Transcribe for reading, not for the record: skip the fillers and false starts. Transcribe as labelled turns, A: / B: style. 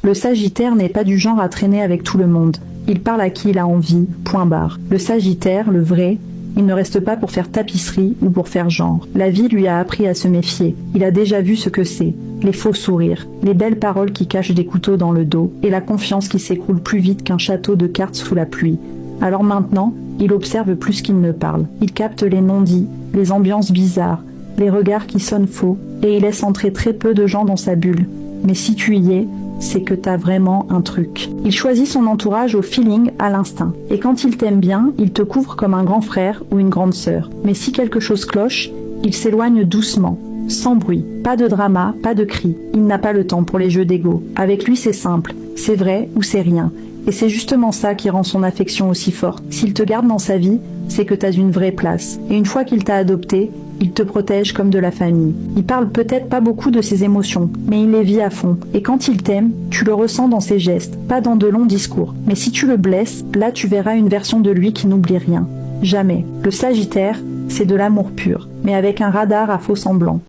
A: Le Sagittaire n'est pas du genre à traîner avec tout le monde. Il parle à qui il a envie, point barre. Le Sagittaire, le vrai, il ne reste pas pour faire tapisserie ou pour faire genre. La vie lui a appris à se méfier. Il a déjà vu ce que c'est. Les faux sourires, les belles paroles qui cachent des couteaux dans le dos, et la confiance qui s'écroule plus vite qu'un château de cartes sous la pluie. Alors maintenant, il observe plus qu'il ne parle. Il capte les non-dits, les ambiances bizarres, les regards qui sonnent faux, et il laisse entrer très peu de gens dans sa bulle. Mais si tu y es, c'est que t'as vraiment un truc. Il choisit son entourage au feeling, à l'instinct. Et quand il t'aime bien, il te couvre comme un grand frère ou une grande sœur. Mais si quelque chose cloche, il s'éloigne doucement, sans bruit. Pas de drama, pas de cris. Il n'a pas le temps pour les jeux d'ego. Avec lui, c'est simple. C'est vrai ou c'est rien. Et c'est justement ça qui rend son affection aussi forte. S'il te garde dans sa vie, c'est que t'as une vraie place. Et une fois qu'il t'a adopté, il te protège comme de la famille. Il parle peut-être pas beaucoup de ses émotions, mais il les vit à fond. Et quand il t'aime, tu le ressens dans ses gestes, pas dans de longs discours. Mais si tu le blesses, là tu verras une version de lui qui n'oublie rien. Jamais. Le Sagittaire, c'est de l'amour pur, mais avec un radar à faux semblants.